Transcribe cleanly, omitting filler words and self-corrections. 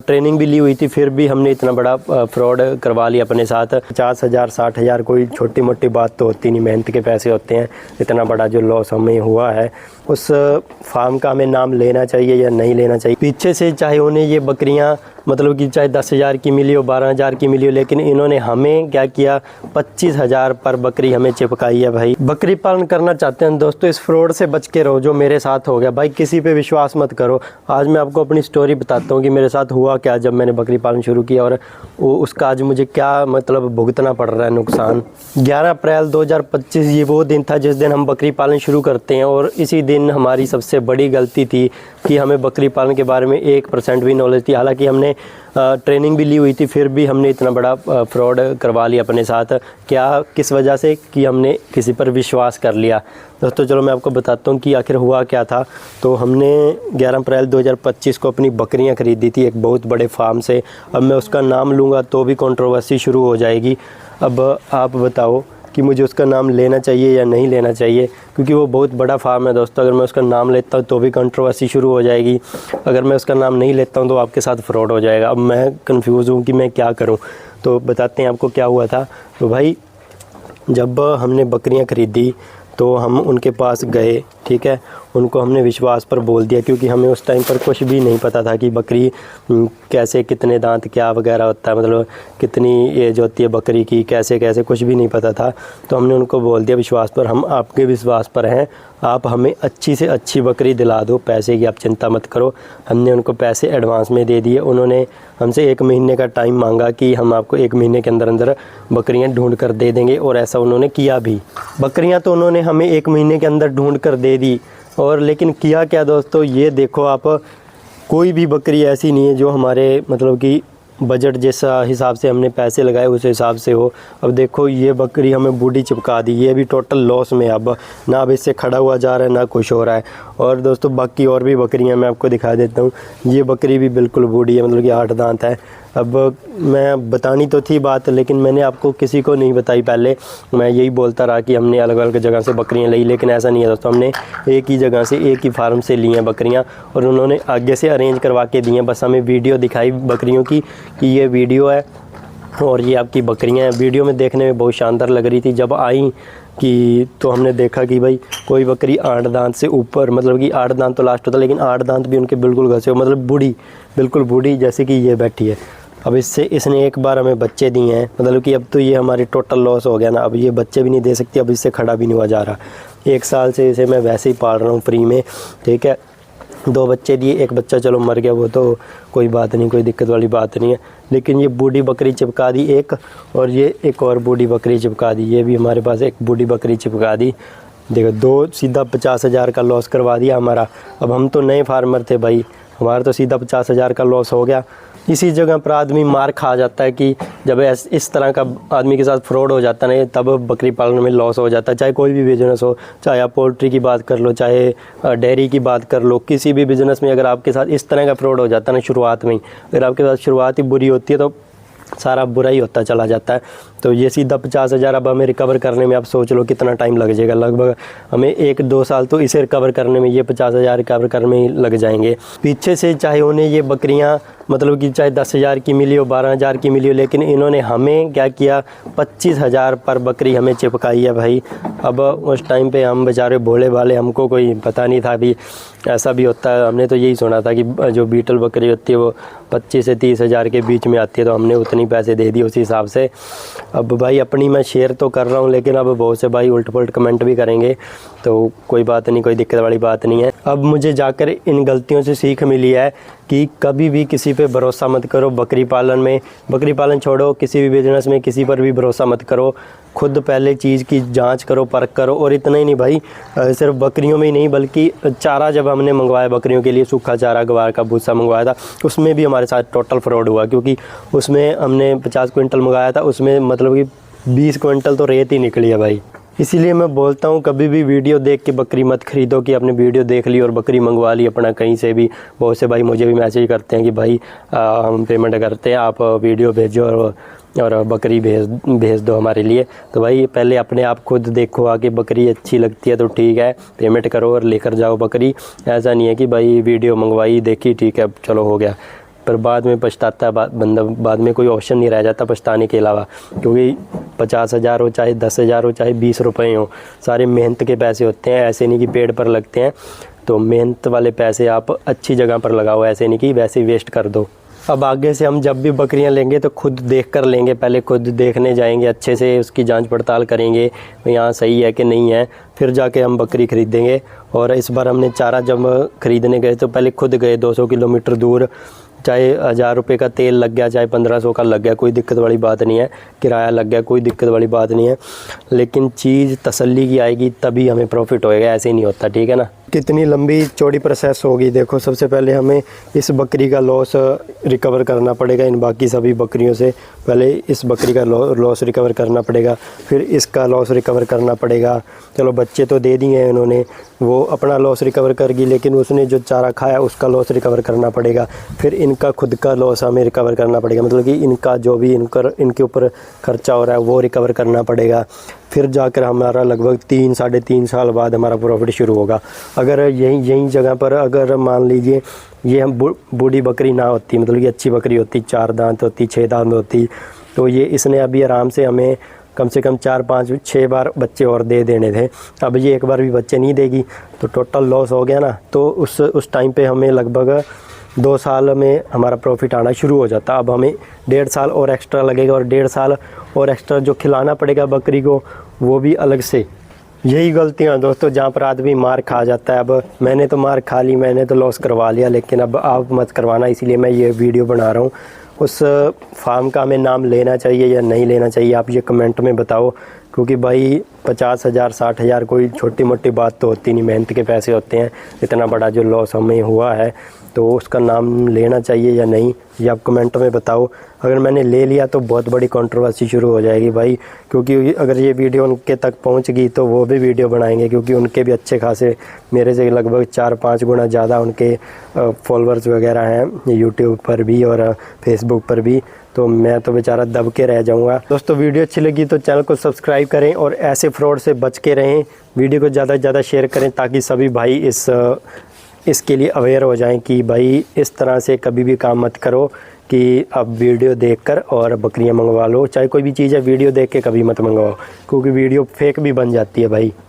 Training भी ली हुई थी, फिर भी हमने इतना बड़ा फ्रॉड करवा लिया अपने साथ। 50,000 60,000 कोई छोटी मोटी बात तो होती नहीं, मेहनत के पैसे होते हैं। इतना बड़ा जो लॉस हमें हुआ है, उस फार्म का हमें नाम लेना चाहिए या नहीं लेना चाहिए। पीछे से चाहे उन्हें ये बकरियां मतलब कि चाहे 10,000 की मिली हो, 12,000 की मिली हो, लेकिन इन्होंने हमें क्या किया, 25,000 पर बकरी हमें चिपकाई है। भाई बकरी पालन करना चाहते हैं दोस्तों, इस फ्रॉड से बच के रहो जो मेरे साथ हो गया। भाई किसी पे विश्वास मत करो। आज मैं आपको अपनी स्टोरी बताता हूँ कि मेरे साथ हुआ क्या जब मैंने बकरी पालन शुरू किया, और उसका आज मुझे क्या मतलब भुगतना पड़ रहा है नुकसान। 11 अप्रैल 2025 ये वो दिन था जिस दिन हम बकरी पालन शुरू करते हैं, और इसी दिन हमारी सबसे बड़ी गलती थी कि हमें बकरी पालन के बारे में 1% भी नॉलेज थी। हालांकि हमने ट्रेनिंग भी ली हुई थी, फिर भी हमने इतना बड़ा फ्रॉड करवा लिया अपने साथ। क्या किस वजह से कि हमने किसी पर विश्वास कर लिया। दोस्तों चलो मैं आपको बताता हूँ कि आखिर हुआ क्या था। तो हमने 11 अप्रैल 2025 को अपनी बकरियाँ खरीदी थी एक बहुत बड़े फार्म से। अब मैं उसका नाम लूँगा तो भी कंट्रोवर्सी शुरू हो जाएगी। अब आप बताओ कि मुझे उसका नाम लेना चाहिए या नहीं लेना चाहिए, क्योंकि वो बहुत बड़ा फार्म है दोस्तों। अगर मैं उसका नाम लेता हूँ तो भी कंट्रोवर्सी शुरू हो जाएगी, अगर मैं उसका नाम नहीं लेता हूँ तो आपके साथ फ्रॉड हो जाएगा। अब मैं कंफ्यूज हूँ कि मैं क्या करूँ। तो बताते हैं आपको क्या हुआ था। तो भाई जब हमने बकरियाँ खरीदी तो हम उनके पास गए, ठीक है, उनको हमने विश्वास पर बोल दिया, क्योंकि हमें उस टाइम पर कुछ भी नहीं पता था कि बकरी कैसे, कितने दांत क्या वगैरह होता है, मतलब कितनी एज होती है बकरी की, कैसे कैसे कुछ भी नहीं पता था। तो हमने उनको बोल दिया विश्वास पर, हम आपके विश्वास पर हैं, आप हमें अच्छी से अच्छी बकरी दिला दो, पैसे की आप चिंता मत करो। हमने उनको पैसे एडवांस में दे दिए। उन्होंने हमसे 1 महीने का टाइम मांगा कि हम आपको 1 महीने के अंदर अंदर बकरियां ढूंढ कर दे देंगे, और ऐसा उन्होंने किया भी। बकरियां तो उन्होंने हमें 1 महीने के अंदर ढूंढ कर दे दी, और लेकिन किया क्या दोस्तों, ये देखो आप, कोई भी बकरी ऐसी नहीं है जो हमारे मतलब कि बजट जैसा हिसाब से हमने पैसे लगाए उस हिसाब से हो। अब देखो ये बकरी हमें बूढ़ी चिपका दी, ये भी टोटल लॉस में। अब ना अब इससे खड़ा हुआ जा रहा है ना कुछ हो रहा है। और दोस्तों बाकी और भी बकरियां मैं आपको दिखा देता हूँ। ये बकरी भी बिल्कुल बूढ़ी है, मतलब कि 8 दांत है। अब मैं बतानी तो थी बात, लेकिन मैंने आपको किसी को नहीं बताई पहले। मैं यही बोलता रहा कि हमने अलग अलग जगह से बकरियां ली, लेकिन ऐसा नहीं है दोस्तों। हमने एक ही जगह से, एक ही फार्म से ली हैं बकरियां, और उन्होंने आगे से अरेंज करवा के दी हैं। बस हमें वीडियो दिखाई बकरियों की कि ये वीडियो है और ये आपकी बकरियां हैं। वीडियो में देखने में बहुत शानदार लग रही थी। जब आई कि तो हमने देखा कि भाई कोई बकरी 8 दांत से ऊपर, मतलब कि 8 दांत तो लास्ट होता, लेकिन 8 दांत भी उनके बिल्कुल घसे हो, मतलब बूढ़ी, बिल्कुल बूढ़ी, जैसे कि ये बैठी है। अब इसने एक बार हमें बच्चे दिए हैं, मतलब कि अब तो ये हमारी टोटल लॉस हो गया ना। अब ये बच्चे भी नहीं दे सकती, अब इससे खड़ा भी नहीं हुआ जा रहा। 1 साल से इसे मैं वैसे ही पाल रहा हूँ फ्री में, ठीक है। 2 बच्चे दिए, 1 बच्चा चलो मर गया, वो तो कोई बात नहीं, कोई दिक्कत वाली बात नहीं है। लेकिन ये बूढ़ी बकरी चिपका दी एक, और ये एक और बूढ़ी बकरी चिपका दी। ये भी हमारे पास एक बूढ़ी बकरी चिपका दी। देखो 2 सीधा 50,000 का लॉस करवा दिया हमारा। अब हम तो नए फार्मर थे भाई, हमारा तो सीधा 50,000 का लॉस हो गया। इसी जगह पर आदमी मार खा जाता है कि जब इस तरह का आदमी के साथ फ्रॉड हो जाता है ना, तब बकरी पालन में लॉस हो जाता है। चाहे कोई भी बिजनेस हो, चाहे आप पोल्ट्री की बात कर लो, चाहे डेयरी की बात कर लो, किसी भी बिजनेस में अगर आपके साथ इस तरह का फ्रॉड हो जाता है ना शुरुआत में ही, अगर आपके साथ शुरुआत ही बुरी होती है तो सारा बुरा ही होता चला जाता है। तो ये सीधा 50,000 अब हमें रिकवर करने में आप सोच लो कितना टाइम लग जाएगा। लगभग हमें 1-2 साल तो इसे रिकवर करने में, ये 50,000 रिकवर करने में ही लग जाएंगे। पीछे से चाहे उन्हें ये बकरियां मतलब कि चाहे 10,000 की मिली हो, 12,000 की मिली हो, लेकिन इन्होंने हमें क्या किया, 25,000 पर बकरी हमें चिपकाई है भाई। अब उस टाइम पे हम बेचारे भोले भाले, हमको कोई पता नहीं था भी ऐसा भी होता है। हमने तो यही सुना था कि जो बीटल बकरी होती है वो 25 से 30,000 के बीच में आती है, तो हमने उतनी पैसे दे दिए उसी हिसाब से। अब भाई अपनी मैं शेयर तो कर रहा हूँ, लेकिन अब बहुत से भाई उल्ट पुल्ट कमेंट भी करेंगे, तो कोई बात नहीं, कोई दिक्कत वाली बात नहीं है। अब मुझे जाकर इन गलतियों से सीख मिली है कि कभी भी किसी पे भरोसा मत करो। बकरी पालन में, बकरी पालन छोड़ो, किसी भी बिजनेस में किसी पर भी भरोसा मत करो। खुद पहले चीज़ की जांच करो, परख करो। और इतना ही नहीं भाई, सिर्फ बकरियों में ही नहीं, बल्कि चारा जब हमने मंगवाया बकरियों के लिए, सूखा चारा ग्वार का भूसा मंगवाया था, उसमें भी हमारे साथ टोटल फ्रॉड हुआ। क्योंकि उसमें हमने 50 क्विंटल मंगाया था, उसमें मतलब कि 20 क्विंटल तो रेत ही निकली है भाई। इसीलिए मैं बोलता हूँ कभी भी वीडियो देख के बकरी मत खरीदो कि आपने वीडियो देख ली और बकरी मंगवा ली अपना कहीं से भी। बहुत से भाई मुझे भी मैसेज करते हैं कि भाई हम पेमेंट करते हैं, आप वीडियो भेजो और बकरी भेज दो हमारे लिए। तो भाई पहले अपने आप खुद देखो, आके बकरी अच्छी लगती है तो ठीक है, पेमेंट करो और लेकर जाओ बकरी। ऐसा नहीं है कि भाई वीडियो मंगवाई, देखी, ठीक है, चलो हो गया। पर बाद में पछताता है बंदा, बाद में कोई ऑप्शन नहीं रह जाता पछताने के अलावा, क्योंकि 50,000 हो चाहे 10,000 हो चाहे 20 रुपये हो, सारे मेहनत के पैसे होते हैं, ऐसे नहीं कि पेड़ पर लगते हैं। तो मेहनत वाले पैसे आप अच्छी जगह पर लगाओ, ऐसे नहीं कि वैसे वेस्ट कर दो। अब आगे से हम जब भी बकरियां लेंगे तो खुद देख कर लेंगे, पहले खुद देखने जाएंगे, अच्छे से उसकी जांच पड़ताल करेंगे यहाँ सही है कि नहीं है, फिर जाके हम बकरी ख़रीदेंगे। और इस बार हमने चारा जब ख़रीदने गए तो पहले खुद गए 200 किलोमीटर दूर, चाहे 1000 रुपये का तेल लग गया, चाहे 1500 का लग गया, कोई दिक्कत वाली बात नहीं है, किराया लग गया, कोई दिक्कत वाली बात नहीं है, लेकिन चीज़ तसल्ली की आएगी तभी हमें प्रॉफिट होएगा, ऐसे ही नहीं होता, ठीक है ना। कितनी लंबी चौड़ी प्रोसेस होगी देखो। सबसे पहले हमें इस बकरी का लॉस रिकवर करना पड़ेगा, इन बाकी सभी बकरियों से पहले इस बकरी का लॉस रिकवर करना पड़ेगा, फिर इसका लॉस रिकवर करना पड़ेगा। चलो बच्चे तो दे दिए हैं इन्होंने, वो अपना लॉस रिकवर करगी, लेकिन उसने जो चारा खाया उसका लॉस रिकवर करना पड़ेगा, फिर इनका खुद का लॉस हमें रिकवर करना पड़ेगा, मतलब कि इनका जो भी इनके ऊपर खर्चा हो रहा है वो रिकवर करना पड़ेगा। फिर जाकर हमारा लगभग 3 साढ़े 3 साल बाद हमारा प्रॉफिट शुरू होगा। अगर यही जगह पर अगर मान लीजिए ये हम बूढ़ी बकरी ना होती, मतलब कि अच्छी बकरी होती, 4 दांत होती, 6 दांत होती, तो ये इसने अभी आराम से हमें कम से कम 4 5 6 बार बच्चे और दे देने थे। अब ये एक बार भी बच्चे नहीं देगी तो टोटल लॉस हो गया ना। तो उस टाइम पे हमें लगभग 2 साल में हमारा प्रॉफिट आना शुरू हो जाता। अब हमें 1.5 साल और एक्स्ट्रा लगेगा, और 1.5 साल और एक्स्ट्रा जो खिलाना पड़ेगा बकरी को वो भी अलग से। यही गलतियाँ दोस्तों जहाँ पर आदमी मार खा जाता है। अब मैंने तो मार खा ली, मैंने तो लॉस करवा लिया, लेकिन अब आप मत करवाना, इसीलिए मैं ये वीडियो बना रहा हूँ। उस फार्म का हमें नाम लेना चाहिए या नहीं लेना चाहिए, आप ये कमेंट में बताओ, क्योंकि भाई 50,000 60,000 कोई छोटी मोटी बात तो होती नहीं, मेहनत के पैसे होते हैं। इतना बड़ा जो लॉस हमें हुआ है तो उसका नाम लेना चाहिए या नहीं, ये आप कमेंट में बताओ। अगर मैंने ले लिया तो बहुत बड़ी कंट्रोवर्सी शुरू हो जाएगी भाई, क्योंकि अगर ये वीडियो उनके तक पहुंच गई तो वो भी वीडियो बनाएंगे, क्योंकि उनके भी अच्छे खासे मेरे से लगभग 4-5 गुना ज़्यादा उनके फॉलोअर्स वगैरह हैं यूट्यूब पर भी और फेसबुक पर भी। तो मैं तो बेचारा दब के रह जाऊंगा। दोस्तों वीडियो अच्छी लगी तो चैनल को सब्सक्राइब करें और ऐसे फ्रॉड से बच के रहें। वीडियो को ज़्यादा से ज़्यादा शेयर करें ताकि सभी भाई इसके लिए अवेयर हो जाएं कि भाई इस तरह से कभी भी काम मत करो कि अब वीडियो देखकर और बकरियां मंगवा लो। चाहे कोई भी चीज़ है, वीडियो देख के कभी मत मंगवाओ, क्योंकि वीडियो फेक भी बन जाती है भाई।